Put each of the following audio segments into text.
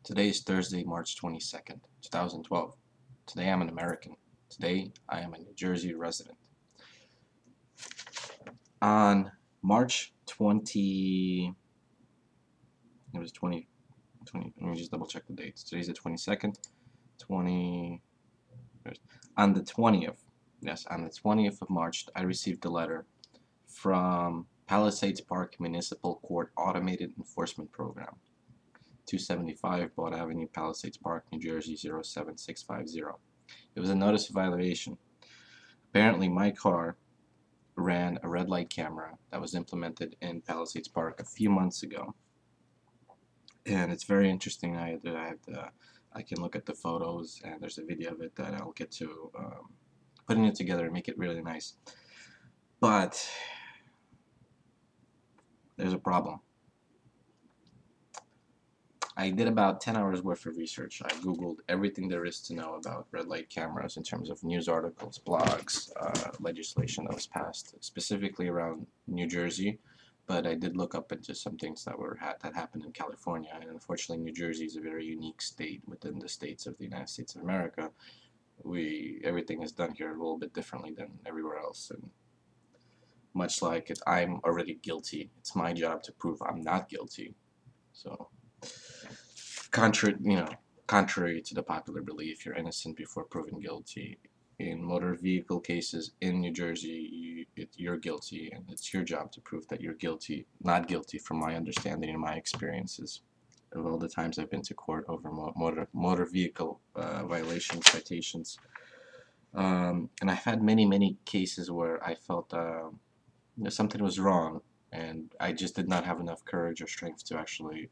Today is Thursday, March 22nd, 2012. Today I'm an American. Today I am a New Jersey resident. On March 20, it was 20, let me just double check the dates. Today's the 22nd, 20, on the 20th, yes, on the 20th of March, I received a letter from Palisades Park Municipal Court Automated Enforcement Program. 275 Broad Avenue, Palisades Park, New Jersey 07650. It was a notice of violation. Apparently, my car ran a red light camera that was implemented in Palisades Park a few months ago, and it's very interesting. I can look at the photos, and there's a video of it that I'll get to putting it together and make it really nice. But there's a problem. I did about 10 hours worth of research. I googled everything there is to know about red light cameras in terms of news articles, blogs, legislation that was passed specifically around New Jersey, but I did look up into some things that happened in California, and unfortunately New Jersey is a very unique state within the states of the United States of America. Everything is done here a little bit differently than everywhere else, and much like I'm already guilty, it's my job to prove I'm not guilty. So contrary to the popular belief, you're innocent before proven guilty. In motor vehicle cases in New Jersey, you're guilty, and it's your job to prove that you're not guilty, from my understanding and my experiences of all the times I've been to court over motor vehicle violation citations. And I've had many cases where I felt something was wrong, and I just did not have enough courage or strength to actually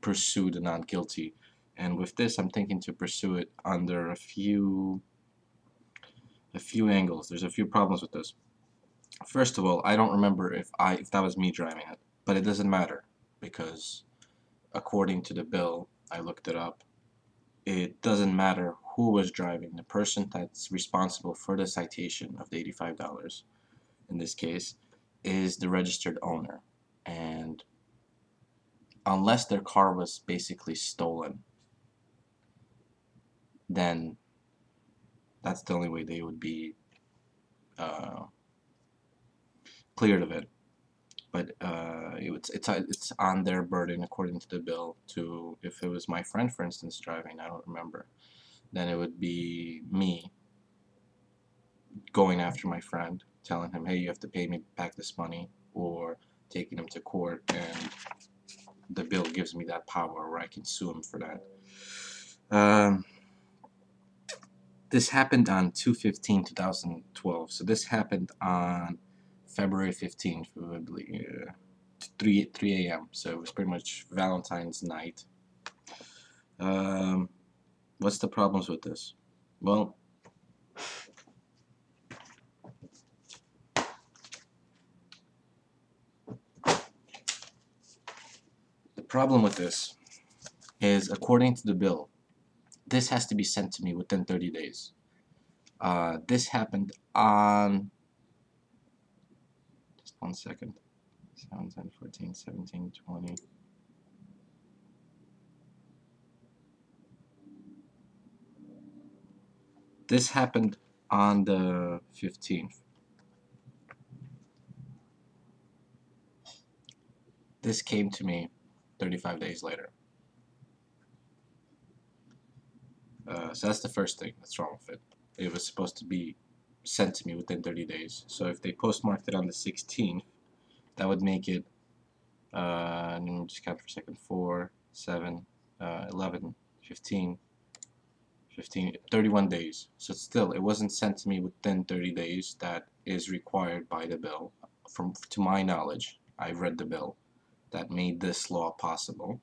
pursue the not guilty. And with this, I'm thinking to pursue it under a few angles. There's a few problems with this. First of all, I don't remember if that was me driving it, but it doesn't matter, because according to the bill, I looked it up, it doesn't matter who was driving. The person that's responsible for the citation of the $85 in this case is the registered owner, and unless their car was basically stolen, then that's the only way they would be cleared of it. But it's on their burden, according to the bill, to, if it was my friend, for instance, driving, I don't remember, then it would be me going after my friend, telling him, hey, you have to pay me back this money, or taking him to court, and the bill gives me that power where I can sue him for that. This happened on 2/15/2012, so this happened on February 15th, probably 3 a.m. So it was pretty much Valentine's night. What's the problems with this? Well, the problem with this is, according to the bill, this has to be sent to me within 30 days. This happened on, just 1 second, 7, 10, 14, 17, 20. This happened on the 15th. This came to me 35 days later. So that's the first thing that's wrong with it. It was supposed to be sent to me within 30 days. So if they postmarked it on the 16th, that would make it, let me just count for a second, 4, 7, 11, 15, 31 days. So still, it wasn't sent to me within 30 days that is required by the bill. To my knowledge, I've read the bill that made this law possible.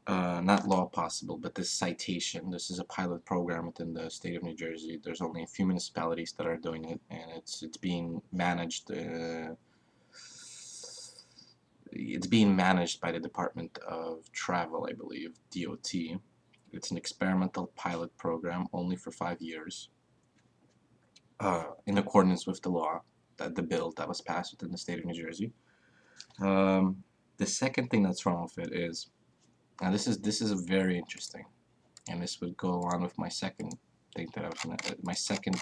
Not law possible, but this citation. This is a pilot program within the state of New Jersey. There's only a few municipalities that are doing it, and it's being managed. It's being managed by the Department of Travel, I believe, DOT. It's an experimental pilot program, only for 5 years, in accordance with the law, the bill that was passed within the state of New Jersey. The second thing that's wrong with it is, Now this is very interesting, and this would go on with my second thing that I was gonna, my second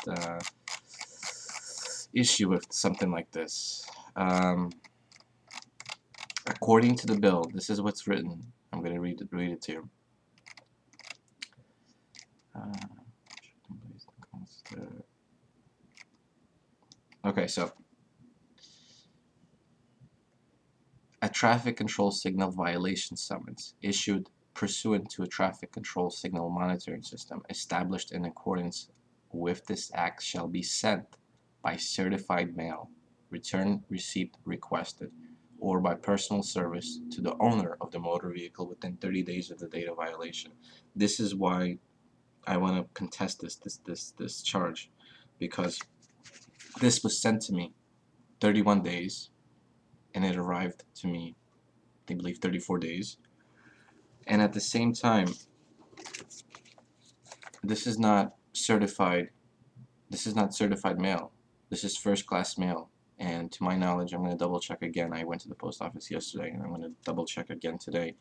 issue with something like this. According to the bill, this is what's written. I'm gonna read it to you. Okay, so a traffic control signal violation summons issued pursuant to a traffic control signal monitoring system established in accordance with this act shall be sent by certified mail, return receipt requested, or by personal service to the owner of the motor vehicle within 30 days of the date of violation. This is why I want to contest this charge, because this was sent to me 31 days and it arrived to me, I believe, 34 days. And at the same time, this is not certified mail. This is first class mail. And to my knowledge, I'm going to double check again. I went to the post office yesterday and I'm going to double check again today.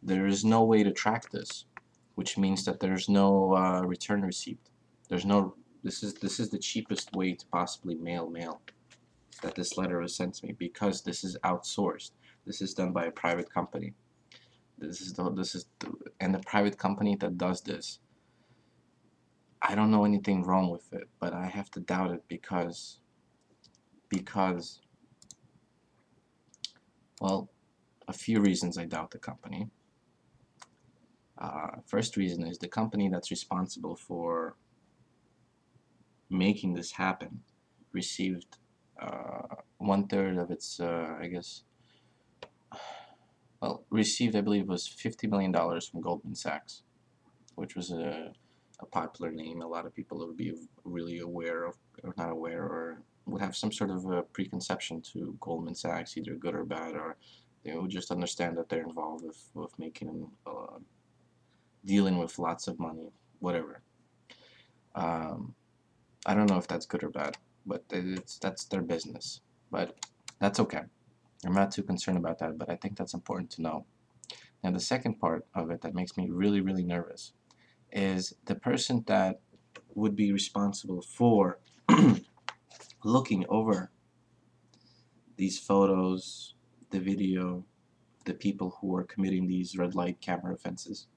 There is no way to track this, which means that there's no return receipt. There's no, this is the cheapest way to possibly mail that this letter was sent to me, because this is outsourced. This is done by a private company. And the private company that does this, I don't know anything wrong with it, but I have to doubt it because well, a few reasons I doubt the company. First reason is the company that's responsible for making this happen received 1/3 of its, I guess, well, received, I believe, was $50 million from Goldman Sachs, which was a popular name. A lot of people would be really aware of, or not aware, or would have some sort of a preconception to Goldman Sachs, either good or bad, or they would just understand that they're involved with making, dealing with lots of money, whatever. I don't know if that's good or bad, but that's their business. But that's okay. I'm not too concerned about that, but I think that's important to know. Now, the second part of it that makes me really, really nervous is the person that would be responsible for looking over these photos, the video, the people who are committing these red light camera offenses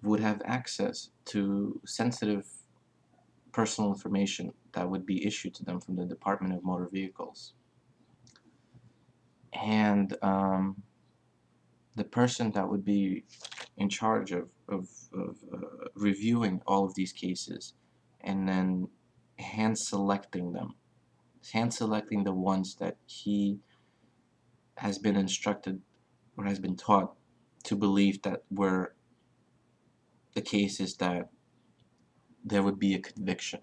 would have access to sensitive personal information that would be issued to them from the Department of Motor Vehicles. And the person that would be in charge of reviewing all of these cases and then hand selecting the ones that he has been instructed or has been taught to believe that were the cases that there would be a conviction.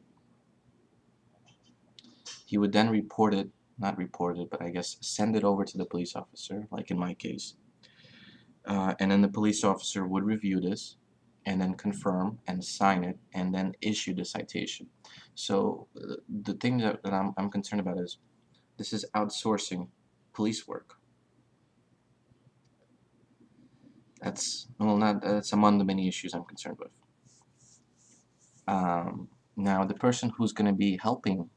He would then not report it, but I guess send it over to the police officer, like in my case. And then the police officer would review this and then confirm and sign it and then issue the citation. So the thing that I'm concerned about is this is outsourcing police work. That's among the many issues I'm concerned with. Now, the person who's going to be helping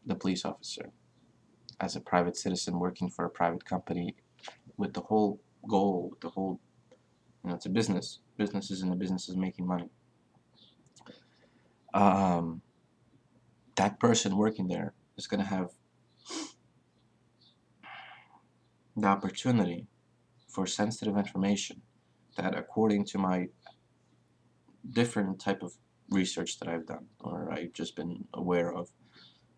the police officer as a private citizen working for a private company with the whole goal, with the whole, it's a business. Business is in the business is making money. That person working there is going to have the opportunity for sensitive information that, according to my different type of research that I've done, or I've just been aware of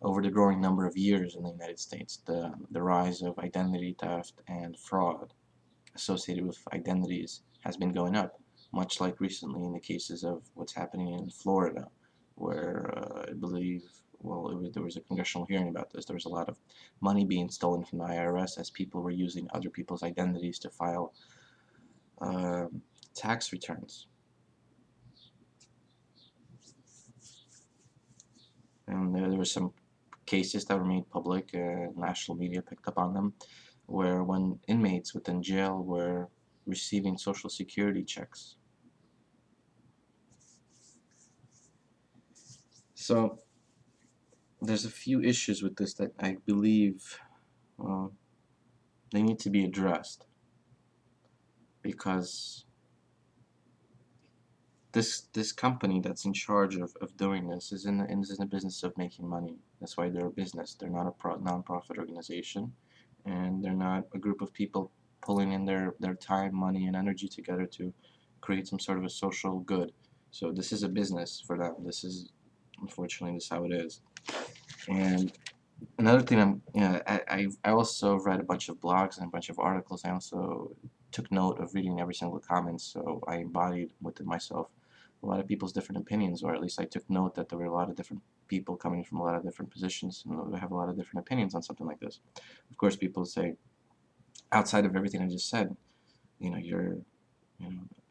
over the growing number of years in the United States, the rise of identity theft and fraud associated with identities has been going up, much like recently in the cases of what's happening in Florida, where I believe, there was a congressional hearing about this. There was a lot of money being stolen from the IRS as people were using other people's identities to file tax returns. And there were some cases that were made public, national media picked up on them, where when inmates within jail were receiving Social Security checks. So there's a few issues with this that I believe they need to be addressed, because this company that's in charge of doing this is in the business of making money. That's why they're a business. They're not a non-profit organization, and they're not a group of people pulling in their time, money, and energy together to create some sort of a social good. So this is a business for them. This is, unfortunately, this is how it is. And another thing, I also read a bunch of blogs and a bunch of articles. I also took note of reading every single comment, so I embodied within myself a lot of people's different opinions, or at least I took note that there were a lot of different people coming from a lot of different positions, and they have a lot of different opinions on something like this. Of course, people say, outside of everything I just said, you know,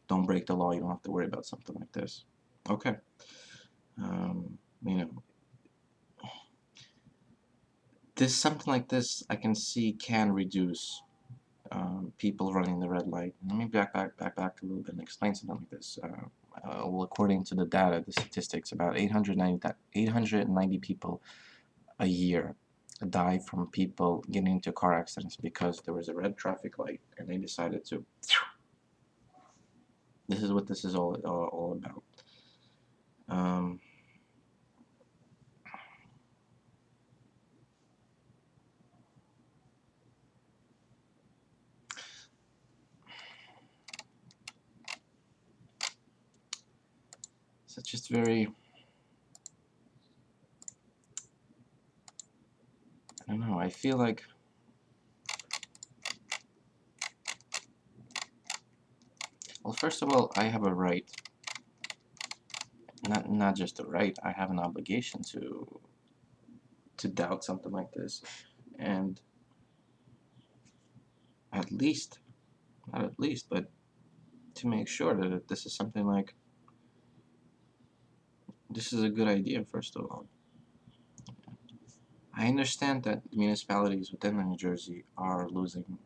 don't break the law, you don't have to worry about something like this. Okay. You know, something like this I can see can reduce people running the red light. Let me back a little bit and explain something like this. Well, according to the data, the statistics, about 890 people a year die from people getting into car accidents because there was a red traffic light and they decided to. This is what this is all about. So it's just very, I don't know, I feel like well, first of all, I have a right, not just a right, I have an obligation to doubt something like this, and at least, not at least, but to make sure that this is something like, this is a good idea, first of all. I understand that the municipalities within New Jersey are losing,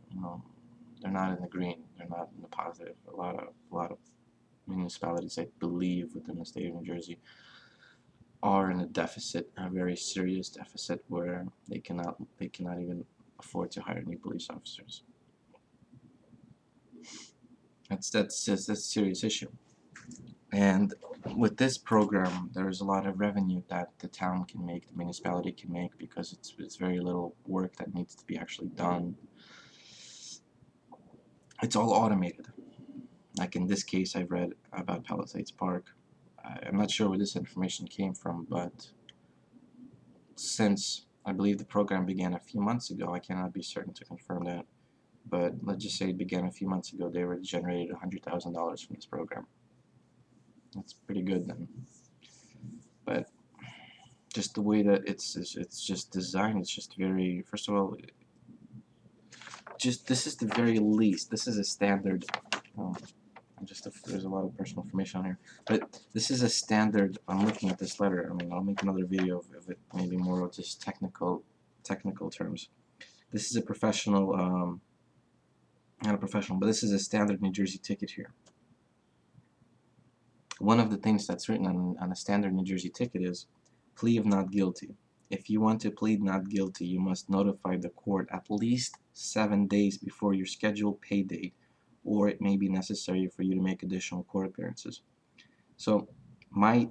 they're not in the green, they're not in the positive. A lot of municipalities, I believe, within the state of New Jersey are in a deficit, a very serious deficit, where they cannot even afford to hire new police officers. That's a serious issue. And with this program, there is a lot of revenue that the town can make, the municipality can make, because it's very little work that needs to be actually done. It's all automated. Like in this case, I read about Palisades Park. I'm not sure where this information came from, but since I believe the program began a few months ago, I cannot be certain to confirm that, but let's just say it began a few months ago, they already generated $100,000 from this program. That's pretty good then. But just the way that it's just designed, it's just very, first of all, this is the very least, this is a standard, there's a lot of personal information on here, but this is a standard. I'm looking at this letter. I mean, I'll make another video of it, maybe more of just technical terms. This is a professional, not a professional, but this is a standard New Jersey ticket here. One of the things that's written on a standard New Jersey ticket is plea of not guilty. If you want to plead not guilty, you must notify the court at least 7 days before your scheduled pay date, or it may be necessary for you to make additional court appearances. So my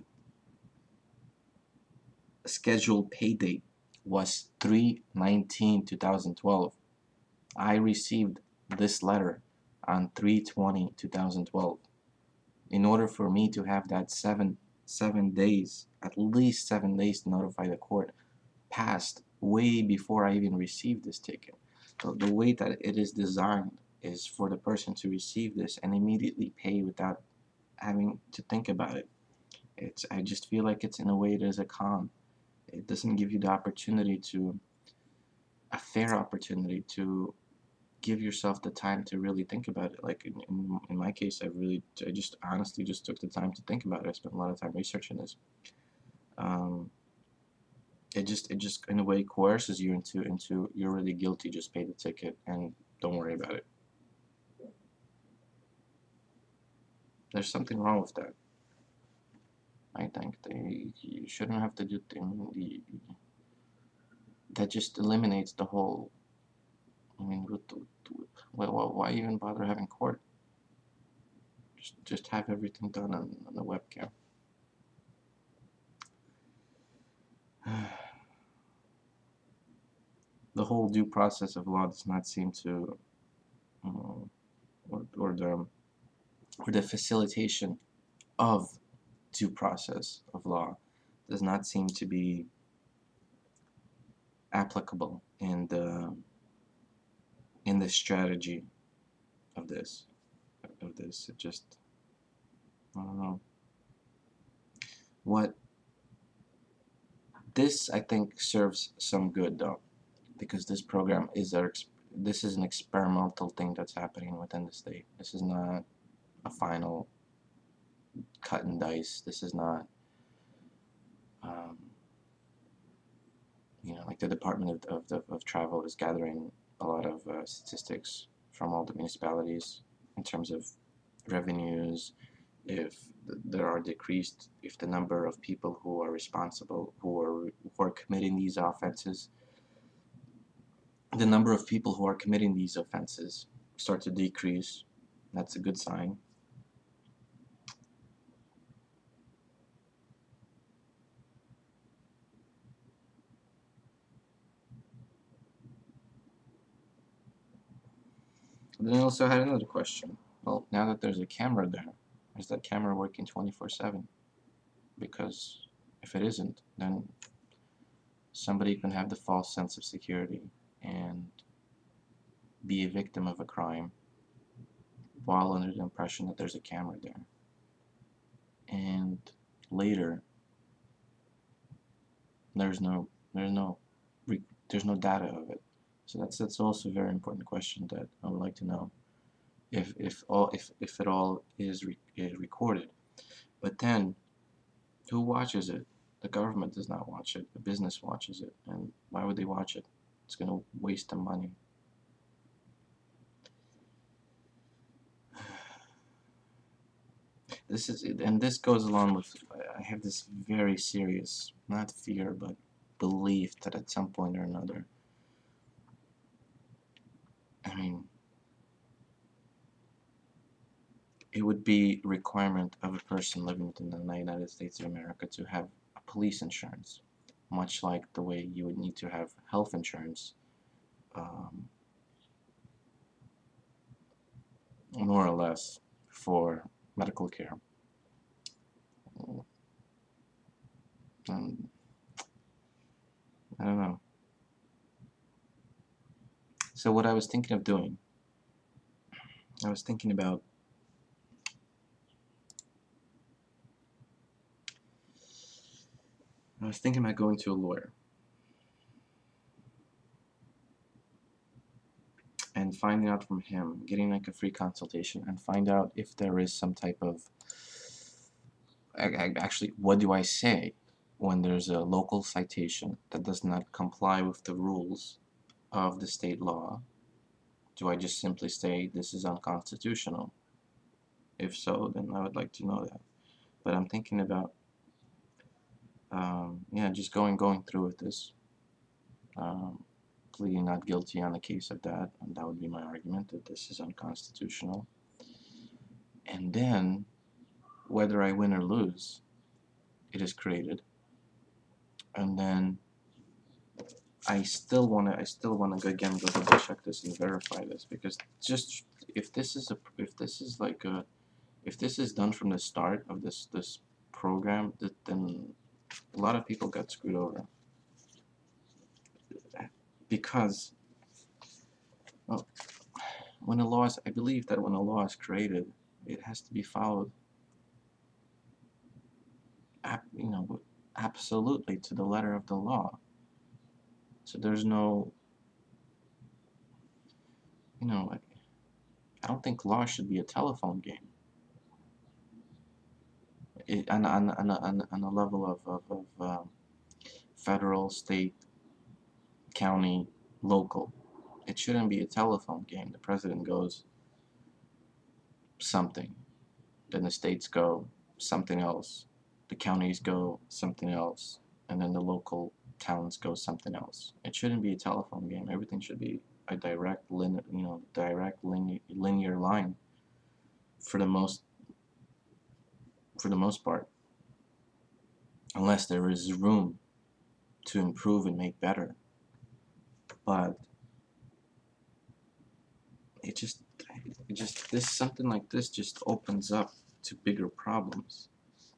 scheduled pay date was 3/19/2012. I received this letter on 3/20/2012. In order for me to have that seven days, at least 7 days to notify the court, passed way before I even received this ticket. So the way that it is designed is for the person to receive this and immediately pay without having to think about it. I just feel like it's, in a way, it is a con. It doesn't give you the opportunity a fair opportunity to give yourself the time to really think about it. Like in my case, I just honestly just took the time to think about it. I spent a lot of time researching this. It just in a way coerces you into you're really guilty, just pay the ticket and don't worry about it. There's something wrong with that. I think you shouldn't have to do that. Just eliminates the whole. I mean, why even bother having court? Just have everything done on the webcam. The whole due process of law does not seem to, or the facilitation of due process of law does not seem to be applicable in the strategy of this. It just, I don't know. What this, I think, serves some good though, because this program is this is an experimental thing that's happening within the state. This is not a final cut and dice. This is not, um, like the Department of Travel is gathering a lot of statistics from all the municipalities in terms of revenues, if there are decreased, if the number of people who are responsible, who are committing these offenses, the number of people who are committing these offenses start to decrease. That's a good sign. Then I also had another question. Well, now that there's a camera there, is that camera working 24/7? Because if it isn't, then somebody can have the false sense of security and be a victim of a crime while under the impression that there's a camera there. And later, there's no data of it. So that's also a very important question that I would like to know. If it all is recorded, but then who watches it? The government does not watch it. The business watches it, and why would they watch it? It's going to waste the money. This goes along with, I have this very serious, not fear, but belief that at some point or another, I mean, it would be a requirement of a person living in the United States of America to have a police insurance, much like the way you would need to have health insurance, more or less, for medical care. And I don't know. So what I was thinking of doing, I was thinking about going to a lawyer and finding out from him, getting like a free consultation, and find out if there is some type of, actually, what do I say when there's a local citation that does not comply with the rules of the state law? Do I just simply say this is unconstitutional? If so, then I would like to know that. But I'm thinking about, yeah, just going through with this, pleading not guilty on the case of that, and that would be my argument, that this is unconstitutional. And then, whether I win or lose, it is created. And then I still wanna again go double check this and verify this, because just if this is done from the start of this program, then a lot of people got screwed over, because, well, I believe that when a law is created, it has to be followed, absolutely to the letter of the law. So there's no, I don't think law should be a telephone game. On a level of federal, state, county, local, it shouldn't be a telephone game. The president goes something, then the states go something else, the counties go something else, and then the local towns go something else. It shouldn't be a telephone game. Everything should be a direct linear line for the most part, unless there is room to improve and make better. But it just this something like this just opens up to bigger problems.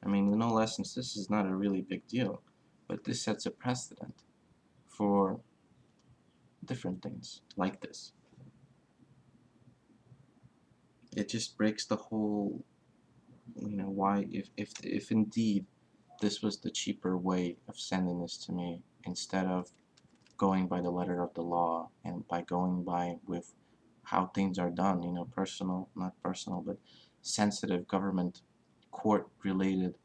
I mean, in all essence, this is not a really big deal, but this sets a precedent for different things like this. It just breaks the whole, why, if indeed this was the cheaper way of sending this to me, instead of going by the letter of the law and by going by with how things are done, personal, not personal, but sensitive government court related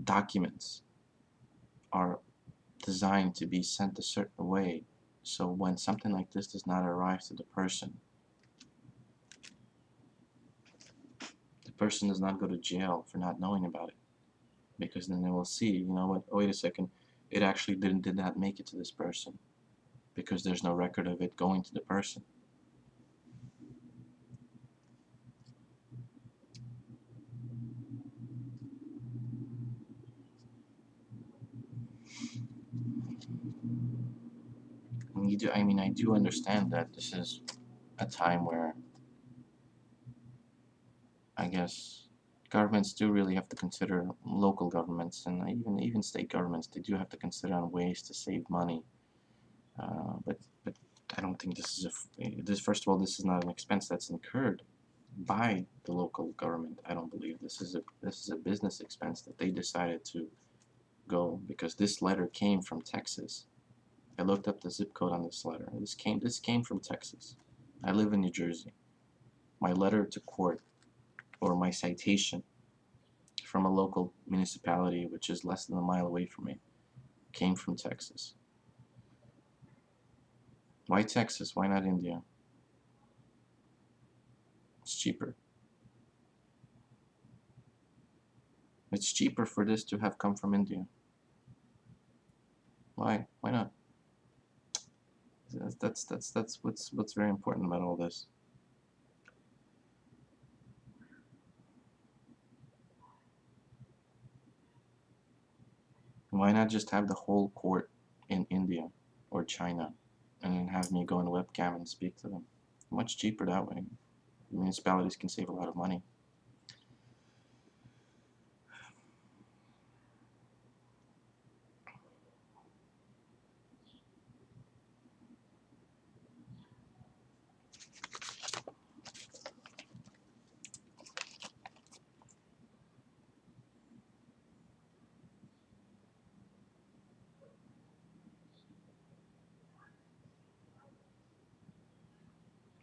documents are designed to be sent a certain way, so when something like this does not arrive to the person does not go to jail for not knowing about it, because then they will see, you know what, oh, wait a second, it actually did not make it to this person, because there's no record of it going to the person. And I do understand that this is a time where I guess governments do really have to consider, local governments and even state governments, they do have to consider on ways to save money. But I don't think this is first of all, this is not an expense that's incurred by the local government. I don't believe this is a business expense that they decided to go, because this letter came from Texas. I looked up the zip code on this letter. This came from Texas. I live in New Jersey. My letter to court, or my citation from a local municipality, which is less than a mile away from me, came from Texas. Why Texas? Why not India? It's cheaper. It's cheaper for this to have come from India. Why? Why not? That's what's very important about all this. Why not just have the whole court in India or China, and then have me go on a webcam and speak to them? Much cheaper that way. Municipalities can save a lot of money.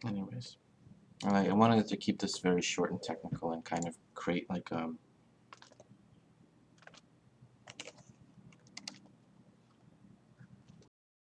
Anyways, I wanted to keep this very short and technical and kind of create like